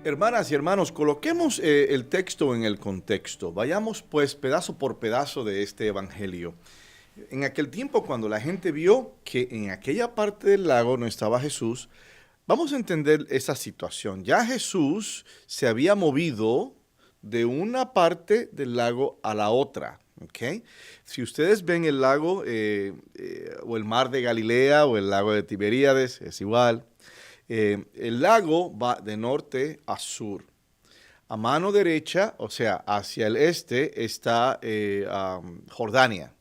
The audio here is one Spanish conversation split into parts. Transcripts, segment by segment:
Hermanas y hermanos, coloquemos el texto en el contexto. Vayamos pues pedazo por pedazo de este evangelio. En aquel tiempo, cuando la gente vio que en aquella parte del lago no estaba Jesús, vamos a entender esa situación. Ya Jesús se había movido de una parte del lago a la otra. ¿Ok? Si ustedes ven el lago o el mar de Galilea o el lago de Tiberíades, es igual. El lago va de norte a sur. A mano derecha, o sea, hacia el este, está Jordania.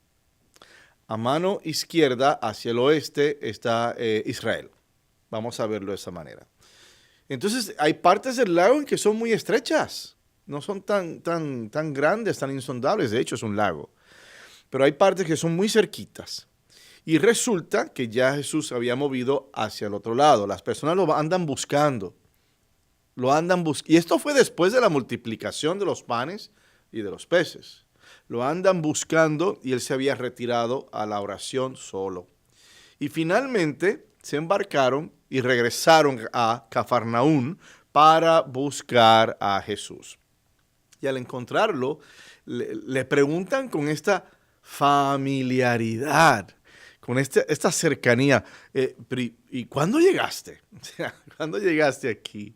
A mano izquierda, hacia el oeste, está Israel. Vamos a verlo de esa manera. Entonces, hay partes del lago en que son muy estrechas. No son tan grandes, tan insondables. De hecho, es un lago. Pero hay partes que son muy cerquitas. Y resulta que ya Jesús había movido hacia el otro lado. Las personas lo andan buscando. Y esto fue después de la multiplicación de los panes y de los peces. Lo andan buscando y él se había retirado a la oración solo. Y finalmente se embarcaron y regresaron a Cafarnaún para buscar a Jesús. Y al encontrarlo, le preguntan con esta familiaridad, con esta cercanía. ¿Y cuándo llegaste? O sea, ¿cuándo llegaste aquí?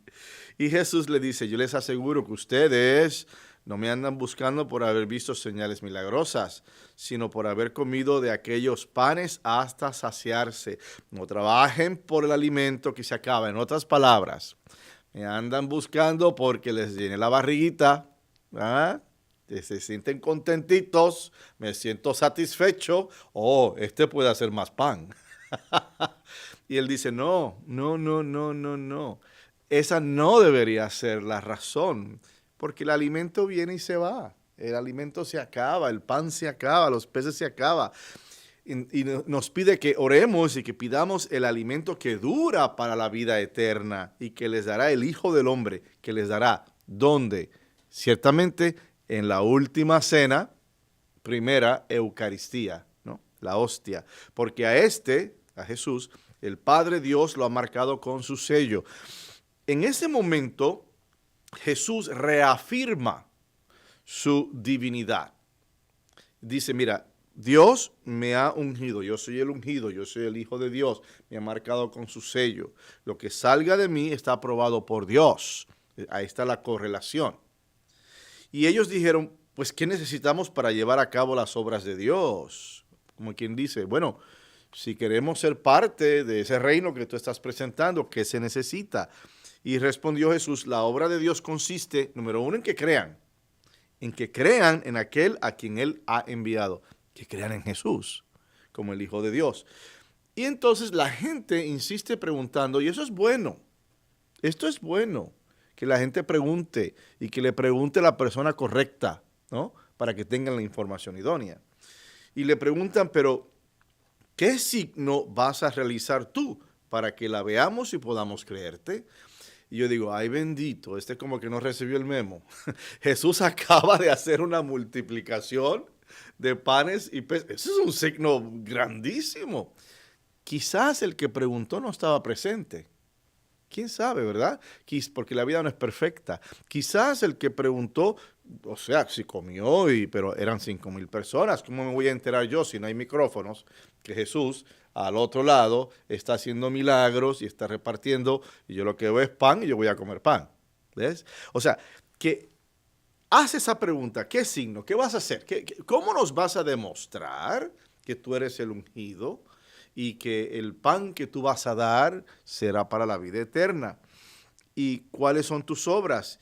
Y Jesús le dice, yo les aseguro que ustedes no me andan buscando por haber visto señales milagrosas, sino por haber comido de aquellos panes hasta saciarse. No trabajen por el alimento que se acaba. En otras palabras, me andan buscando porque les llene la barriguita, ¿ah? Se sienten contentitos, me siento satisfecho, este puede hacer más pan. Y él dice, no, no, no, no, no, no. Esa no debería ser la razón, porque el alimento viene y se va. El alimento se acaba, el pan se acaba, los peces se acaban. Y nos pide que oremos y que pidamos el alimento que dura para la vida eterna y que les dará el Hijo del Hombre, que les dará, ¿dónde? Ciertamente en la última cena, primera Eucaristía, ¿no? La hostia. Porque a Jesús, el Padre Dios lo ha marcado con su sello. En ese momento, Jesús reafirma su divinidad. Dice, mira, Dios me ha ungido, yo soy el ungido, yo soy el Hijo de Dios, me ha marcado con su sello. Lo que salga de mí está aprobado por Dios. Ahí está la correlación. Y ellos dijeron, pues, ¿qué necesitamos para llevar a cabo las obras de Dios? Como quien dice, bueno, si queremos ser parte de ese reino que tú estás presentando, ¿qué se necesita? Y respondió Jesús, la obra de Dios consiste, número uno, en que crean en aquel a quien Él ha enviado, que crean en Jesús como el Hijo de Dios. Y entonces la gente insiste preguntando, y eso es bueno, esto es bueno, que la gente pregunte y que le pregunte a la persona correcta, ¿no? Para que tengan la información idónea. Y le preguntan, pero, ¿qué signo vas a realizar tú para que la veamos y podamos creerte? Y yo digo, ay bendito, como que no recibió el memo. Jesús acaba de hacer una multiplicación de panes y peces. Eso es un signo grandísimo. Quizás el que preguntó no estaba presente. ¿Quién sabe, verdad? Porque la vida no es perfecta. Quizás el que preguntó, o sea, si comió, pero eran 5,000 personas. ¿Cómo me voy a enterar yo si no hay micrófonos? Que Jesús al otro lado está haciendo milagros y está repartiendo, y yo lo que veo es pan y yo voy a comer pan. ¿Ves? O sea, que hace esa pregunta, ¿qué signo? ¿Qué vas a hacer? ¿Cómo nos vas a demostrar que tú eres el ungido y que el pan que tú vas a dar será para la vida eterna? ¿Y cuáles son tus obras?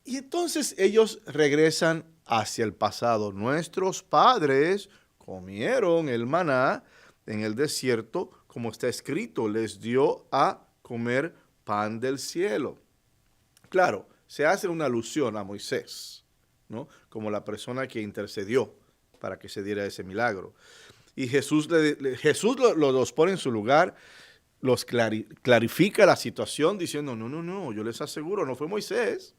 Y entonces ellos regresan hacia el pasado. Nuestros padres comieron el maná en el desierto, como está escrito, les dio a comer pan del cielo. Claro, se hace una alusión a Moisés, ¿no? Como la persona que intercedió para que se diera ese milagro. Y Jesús los pone en su lugar, los clarifica la situación diciendo, no, no, no, yo les aseguro, no fue Moisés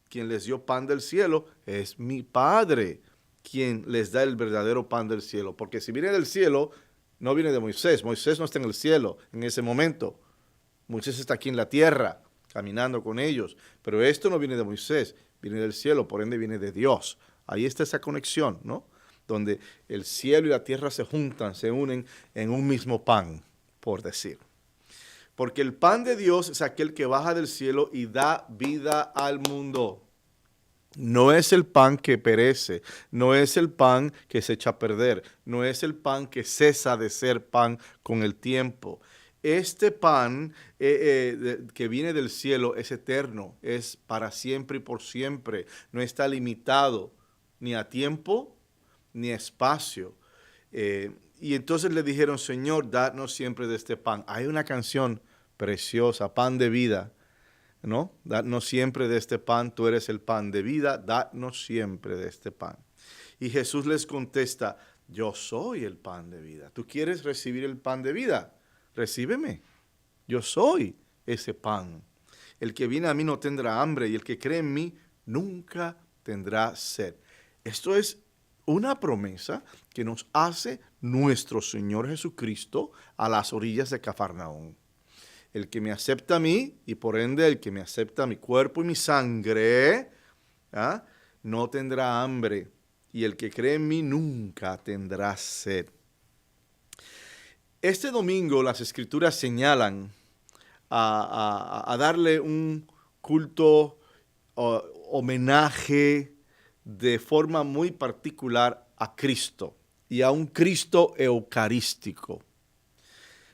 quien les dio pan del cielo, es mi Padre quien les da el verdadero pan del cielo. Porque si viene del cielo, no viene de Moisés. Moisés no está en el cielo en ese momento. Moisés está aquí en la tierra. caminando con ellos. Pero esto no viene de Moisés, viene del cielo, por ende viene de Dios. Ahí está esa conexión, ¿no? Donde el cielo y la tierra se juntan, se unen en un mismo pan, por decir. Porque el pan de Dios es aquel que baja del cielo y da vida al mundo. No es el pan que perece, no es el pan que se echa a perder, no es el pan que cesa de ser pan con el tiempo. Este pan que viene del cielo es eterno, es para siempre y por siempre, no está limitado ni a tiempo ni a espacio. Y entonces le dijeron, Señor, danos siempre de este pan. Hay una canción preciosa, pan de vida, ¿no? Danos siempre de este pan, tú eres el pan de vida, danos siempre de este pan. Y Jesús les contesta, yo soy el pan de vida. ¿Tú quieres recibir el pan de vida? Recíbeme. Yo soy ese pan. El que viene a mí no tendrá hambre y el que cree en mí nunca tendrá sed. Esto es una promesa que nos hace nuestro Señor Jesucristo a las orillas de Cafarnaúm. El que me acepta a mí, y por ende el que me acepta mi cuerpo y mi sangre, no tendrá hambre. Y el que cree en mí nunca tendrá sed. Este domingo las Escrituras señalan a darle un culto, homenaje de forma muy particular a Cristo y a un Cristo eucarístico.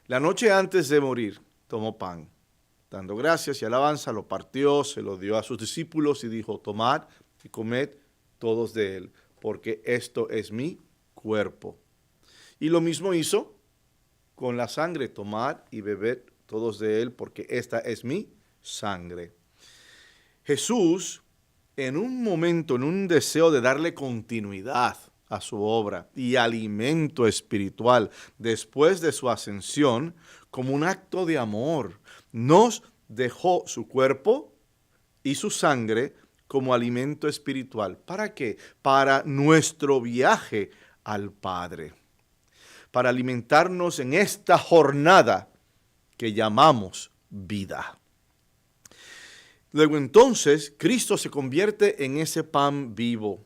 La noche antes de morir, tomó pan, dando gracias y alabanza, lo partió, se lo dio a sus discípulos y dijo, tomad y comed todos de él, porque esto es mi cuerpo. Y lo mismo hizo con la sangre, tomad y bebed todos de él, porque esta es mi sangre. Jesús, en un momento, en un deseo de darle continuidad a su obra y alimento espiritual después de su ascensión, como un acto de amor, nos dejó su cuerpo y su sangre como alimento espiritual. ¿Para qué? Para nuestro viaje al Padre, para alimentarnos en esta jornada que llamamos vida. Luego entonces, Cristo se convierte en ese pan vivo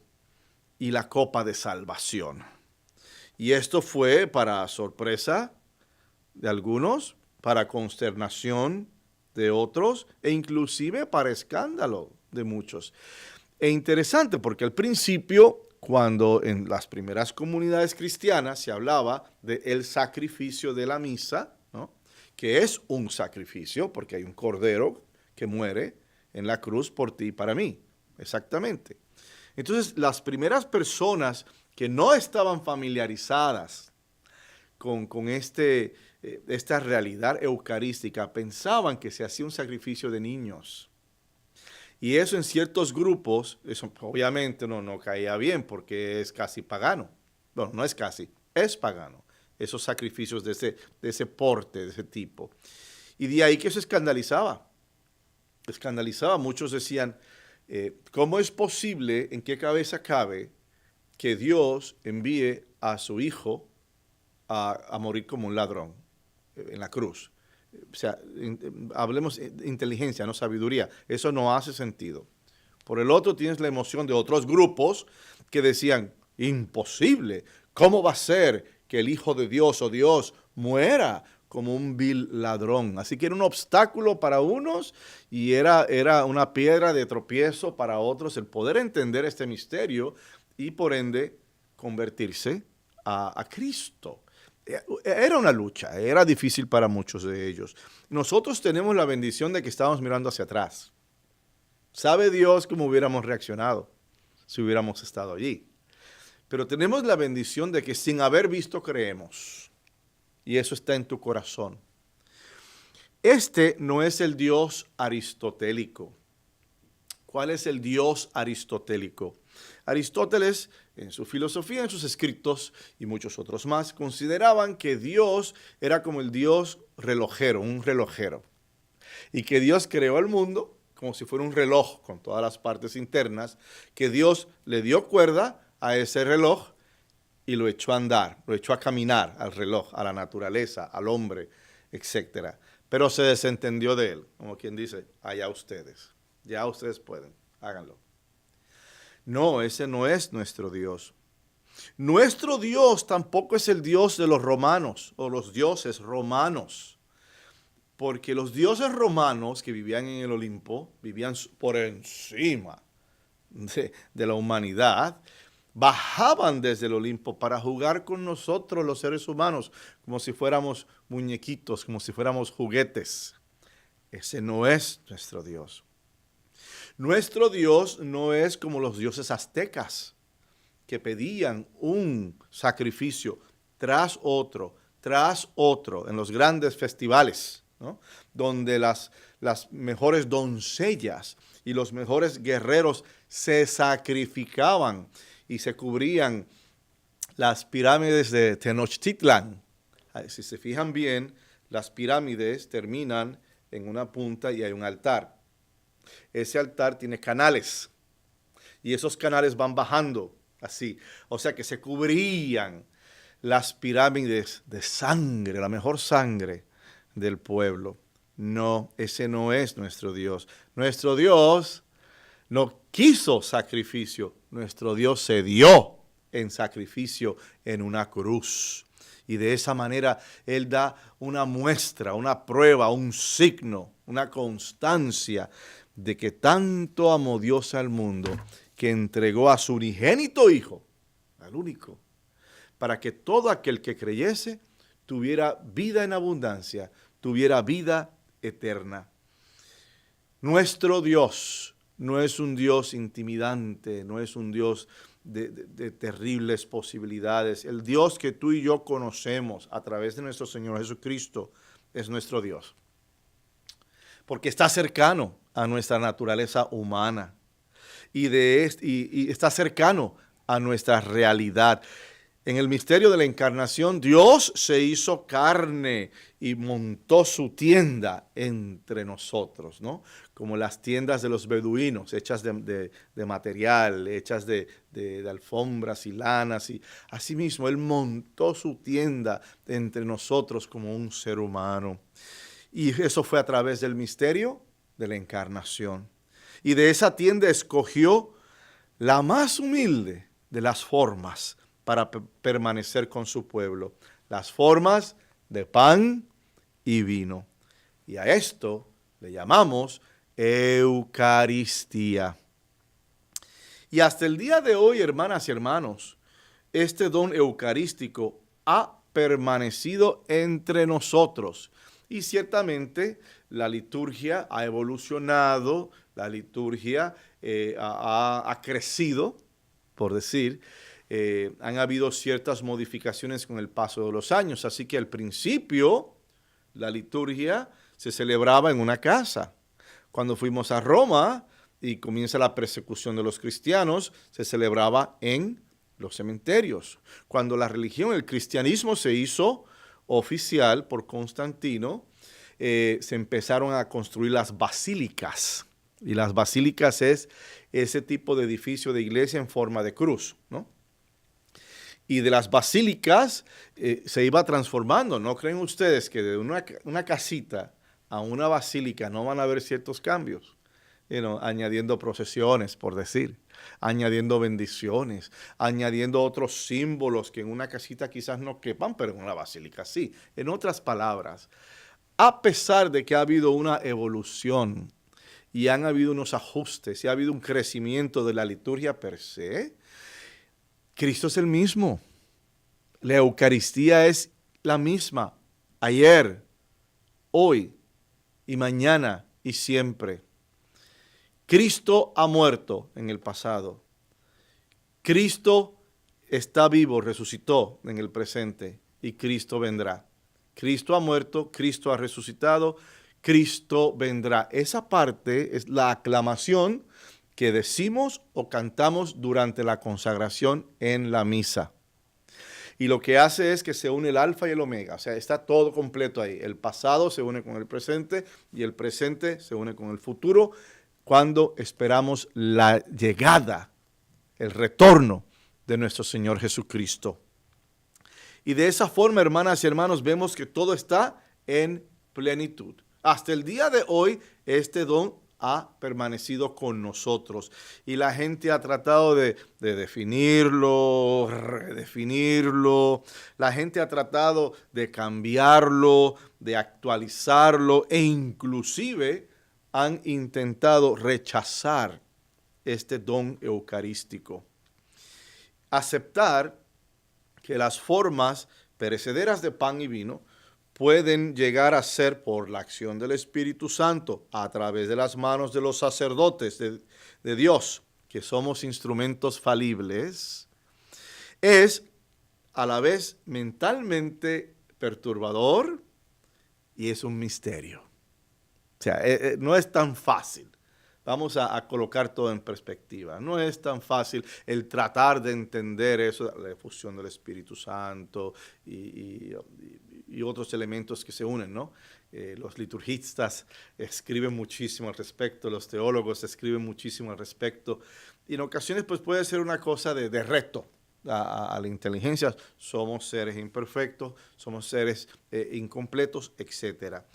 y la copa de salvación. Y esto fue para sorpresa de algunos, para consternación de otros, e inclusive para escándalo de muchos. E interesante porque al principio, cuando en las primeras comunidades cristianas se hablaba del sacrificio de la misa, ¿no? Que es un sacrificio porque hay un cordero que muere en la cruz por ti y para mí, exactamente. Entonces, las primeras personas que no estaban familiarizadas con esta realidad eucarística pensaban que se hacía un sacrificio de niños. Y eso en ciertos grupos, eso obviamente no caía bien porque es casi pagano. Bueno, no es casi, es pagano. Esos sacrificios de ese porte, de ese tipo. Y de ahí que se escandalizaba. Muchos decían, ¿cómo es posible, en qué cabeza cabe que Dios envíe a su hijo a morir como un ladrón en la cruz? O sea, hablemos de inteligencia, no sabiduría. Eso no hace sentido. Por el otro tienes la emoción de otros grupos que decían, imposible, ¿cómo va a ser que el Hijo de Dios o Dios muera como un vil ladrón? Así que era un obstáculo para unos y era una piedra de tropiezo para otros el poder entender este misterio y por ende convertirse a Cristo. Era una lucha, era difícil para muchos de ellos. Nosotros tenemos la bendición de que estamos mirando hacia atrás. Sabe Dios cómo hubiéramos reaccionado si hubiéramos estado allí. Pero tenemos la bendición de que sin haber visto creemos. Y eso está en tu corazón. Este no es el Dios aristotélico. ¿Cuál es el Dios aristotélico? Aristóteles, en su filosofía, en sus escritos y muchos otros más, consideraban que Dios era como el Dios relojero, un relojero. Y que Dios creó el mundo como si fuera un reloj con todas las partes internas, que Dios le dio cuerda a ese reloj y lo echó a andar, lo echó a caminar al reloj, a la naturaleza, al hombre, etc. pero se desentendió de él, como quien dice, allá ustedes, ya ustedes pueden, háganlo. No, ese no es nuestro Dios. Nuestro Dios tampoco es el Dios de los romanos o los dioses romanos, porque los dioses romanos que vivían en el Olimpo, vivían por encima de la humanidad, bajaban desde el Olimpo para jugar con nosotros los seres humanos, como si fuéramos muñequitos, como si fuéramos juguetes. Ese no es nuestro Dios. Nuestro Dios no es como los dioses aztecas, que pedían un sacrificio tras otro en los grandes festivales, ¿no? Donde las mejores doncellas y los mejores guerreros se sacrificaban y se cubrían las pirámides de Tenochtitlan. Si se fijan bien, las pirámides terminan en una punta y hay un altar. Ese altar tiene canales y esos canales van bajando así. O sea que se cubrían las pirámides de sangre, la mejor sangre del pueblo. No, ese no es nuestro Dios. Nuestro Dios no quiso sacrificio. Nuestro Dios se dio en sacrificio en una cruz. Y de esa manera Él da una muestra, una prueba, un signo, una constancia de que tanto amó Dios al mundo que entregó a su unigénito Hijo, al único, para que todo aquel que creyese tuviera vida en abundancia, tuviera vida eterna. Nuestro Dios no es un Dios intimidante, no es un Dios de terribles posibilidades. El Dios que tú y yo conocemos a través de nuestro Señor Jesucristo es nuestro Dios, porque está cercano a nuestra naturaleza humana y está cercano a nuestra realidad. En el misterio de la encarnación, Dios se hizo carne y montó su tienda entre nosotros, ¿no? Como las tiendas de los beduinos, hechas de material, hechas de alfombras y lanas. Y asimismo, Él montó su tienda entre nosotros como un ser humano. Y eso fue a través del misterio de la encarnación. Y de esa tienda escogió la más humilde de las formas para permanecer con su pueblo. Las formas de pan y vino. Y a esto le llamamos Eucaristía. Y hasta el día de hoy, hermanas y hermanos, este don eucarístico ha permanecido entre nosotros. Y ciertamente la liturgia ha evolucionado, la liturgia ha crecido, por decir. Han habido ciertas modificaciones con el paso de los años. Así que al principio la liturgia se celebraba en una casa. Cuando fuimos a Roma y comienza la persecución de los cristianos, se celebraba en los cementerios. Cuando la religión, el cristianismo se hizo oficial por Constantino, se empezaron a construir las basílicas. Y las basílicas es ese tipo de edificio de iglesia en forma de cruz, ¿no? Y de las basílicas se iba transformando. ¿No creen ustedes que de una casita a una basílica no van a haber ciertos cambios? Añadiendo procesiones, por decir, añadiendo bendiciones, añadiendo otros símbolos que en una casita quizás no quepan, pero en una basílica sí. En otras palabras, a pesar de que ha habido una evolución y han habido unos ajustes y ha habido un crecimiento de la liturgia per se, Cristo es el mismo. La Eucaristía es la misma ayer, hoy y mañana y siempre. Cristo ha muerto en el pasado. Cristo está vivo, resucitó en el presente y Cristo vendrá. Cristo ha muerto, Cristo ha resucitado, Cristo vendrá. Esa parte es la aclamación que decimos o cantamos durante la consagración en la misa. Y lo que hace es que se une el alfa y el omega, o sea, está todo completo ahí. El pasado se une con el presente y el presente se une con el futuro cuando esperamos la llegada, el retorno de nuestro Señor Jesucristo. Y de esa forma, hermanas y hermanos, vemos que todo está en plenitud. Hasta el día de hoy, este don ha permanecido con nosotros. Y la gente ha tratado de definirlo, redefinirlo. La gente ha tratado de cambiarlo, de actualizarlo e inclusive han intentado rechazar este don eucarístico. Aceptar que las formas perecederas de pan y vino pueden llegar a ser por la acción del Espíritu Santo a través de las manos de los sacerdotes de Dios, que somos instrumentos falibles, es a la vez mentalmente perturbador y es un misterio. O sea, no es tan fácil. Vamos a colocar todo en perspectiva. No es tan fácil el tratar de entender eso, la efusión del Espíritu Santo y otros elementos que se unen, ¿no? Los liturgistas escriben muchísimo al respecto, los teólogos escriben muchísimo al respecto. Y en ocasiones pues puede ser una cosa de reto a la inteligencia. Somos seres imperfectos, somos seres incompletos, etcétera.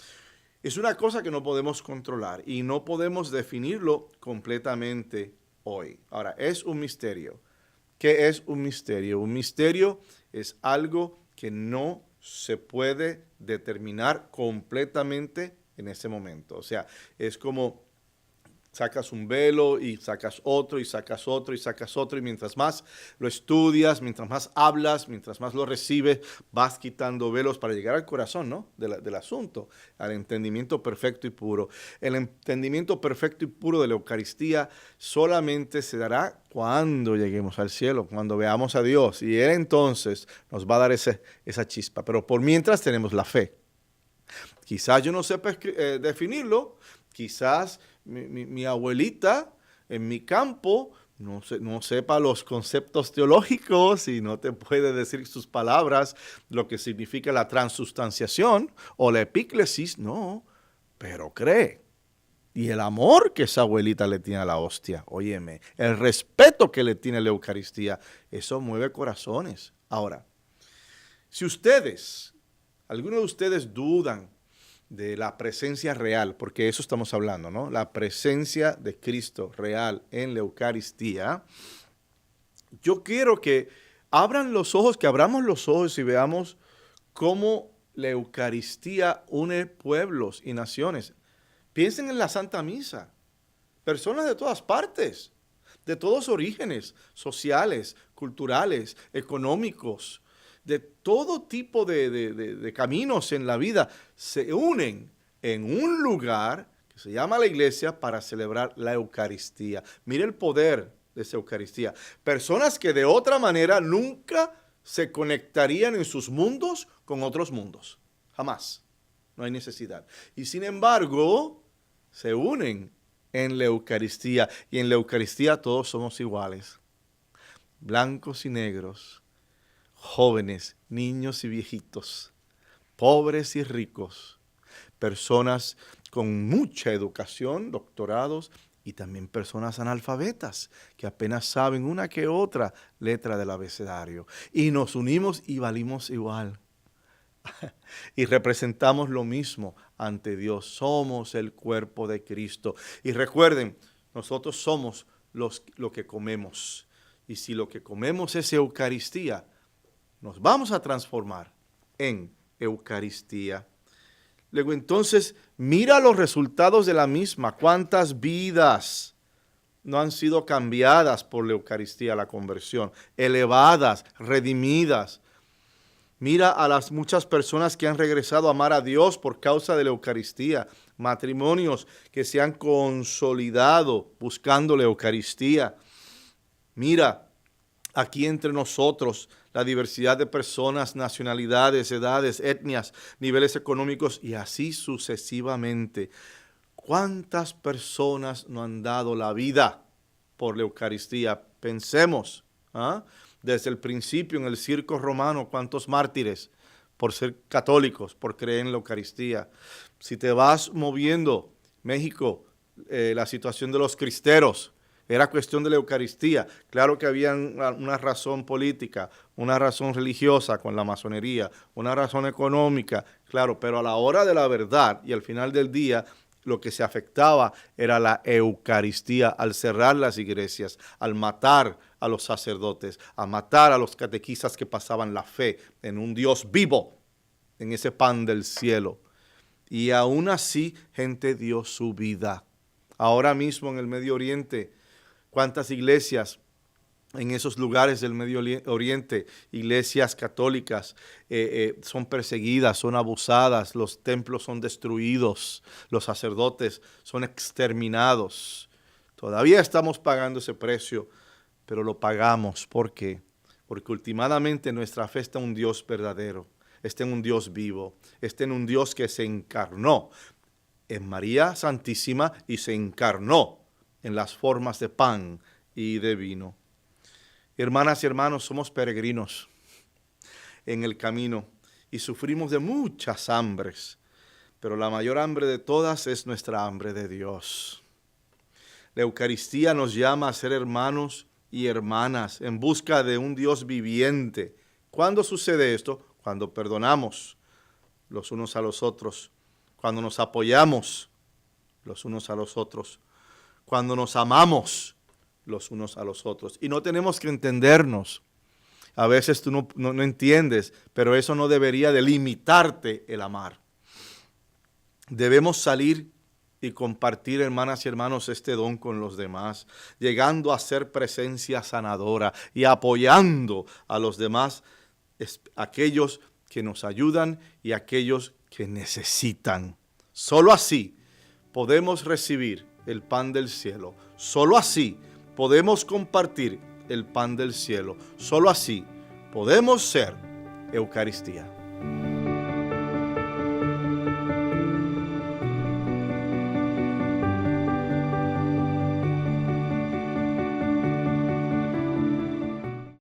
Es una cosa que no podemos controlar y no podemos definirlo completamente hoy. Ahora, es un misterio. ¿Qué es un misterio? Un misterio es algo que no se puede determinar completamente en ese momento. O sea, es como sacas un velo y sacas otro y sacas otro y sacas otro y mientras más lo estudias, mientras más hablas, mientras más lo recibes, vas quitando velos para llegar al corazón, ¿no? del asunto, al entendimiento perfecto y puro. El entendimiento perfecto y puro de la Eucaristía solamente se dará cuando lleguemos al cielo, cuando veamos a Dios y Él entonces nos va a dar esa chispa. Pero por mientras tenemos la fe. Quizás yo no sepa definirlo, quizás mi abuelita en mi campo no sepa los conceptos teológicos y no te puede decir sus palabras lo que significa la transustanciación o la epíclesis, no, pero cree. Y el amor que esa abuelita le tiene a la hostia, óyeme, el respeto que le tiene a la Eucaristía, eso mueve corazones. Ahora, si algunos de ustedes dudan de la presencia real, porque eso estamos hablando, ¿no? La presencia de Cristo real en la Eucaristía. Yo quiero que abramos los ojos y veamos cómo la Eucaristía une pueblos y naciones. Piensen en la Santa Misa. Personas de todas partes, de todos orígenes, sociales, culturales, económicos, de todo tipo de caminos en la vida, se unen en un lugar que se llama la iglesia para celebrar la Eucaristía. Mire el poder de esa Eucaristía. Personas que de otra manera nunca se conectarían en sus mundos con otros mundos. Jamás. No hay necesidad. Y sin embargo, se unen en la Eucaristía. Y en la Eucaristía todos somos iguales. Blancos y negros, jóvenes, niños y viejitos, pobres y ricos, personas con mucha educación, doctorados, y también personas analfabetas que apenas saben una que otra letra del abecedario. Y nos unimos y valimos igual. Y representamos lo mismo ante Dios. Somos el cuerpo de Cristo. Y recuerden, nosotros somos lo que comemos. Y si lo que comemos es Eucaristía, nos vamos a transformar en Eucaristía. Luego entonces, mira los resultados de la misma. ¿Cuántas vidas no han sido cambiadas por la Eucaristía, la conversión? Elevadas, redimidas. Mira a las muchas personas que han regresado a amar a Dios por causa de la Eucaristía. Matrimonios que se han consolidado buscando la Eucaristía. Mira, aquí entre nosotros, la diversidad de personas, nacionalidades, edades, etnias, niveles económicos y así sucesivamente. ¿Cuántas personas no han dado la vida por la Eucaristía? Pensemos, desde el principio en el circo romano, ¿cuántos mártires por ser católicos, por creer en la Eucaristía? Si te vas moviendo, México, la situación de los cristeros, Era cuestión de la Eucaristía. Claro que había una razón política, una razón religiosa con la masonería, una razón económica, claro, pero a la hora de la verdad y al final del día, lo que se afectaba era la Eucaristía al cerrar las iglesias, al matar a los sacerdotes, a matar a los catequistas que pasaban la fe en un Dios vivo, en ese pan del cielo. Y aún así, gente dio su vida. Ahora mismo en el Medio Oriente, ¿cuántas iglesias en esos lugares del Medio Oriente, iglesias católicas, son perseguidas, son abusadas, los templos son destruidos, los sacerdotes son exterminados? Todavía estamos pagando ese precio, pero lo pagamos. ¿Por qué? Porque últimamente nuestra fe está en un Dios verdadero, está en un Dios vivo, está en un Dios que se encarnó en María Santísima y se encarnó en las formas de pan y de vino. Hermanas y hermanos, somos peregrinos en el camino y sufrimos de muchas hambres, pero la mayor hambre de todas es nuestra hambre de Dios. La Eucaristía nos llama a ser hermanos y hermanas en busca de un Dios viviente. ¿Cuándo sucede esto? Cuando perdonamos los unos a los otros, cuando nos apoyamos los unos a los otros, cuando nos amamos los unos a los otros. Y no tenemos que entendernos. A veces tú no entiendes, pero eso no debería delimitarte el amar. Debemos salir y compartir, hermanas y hermanos, este don con los demás, llegando a ser presencia sanadora y apoyando a los demás, aquellos que nos ayudan y aquellos que necesitan. Solo así podemos recibir el pan del cielo. Solo así podemos compartir el pan del cielo. Solo así podemos ser Eucaristía.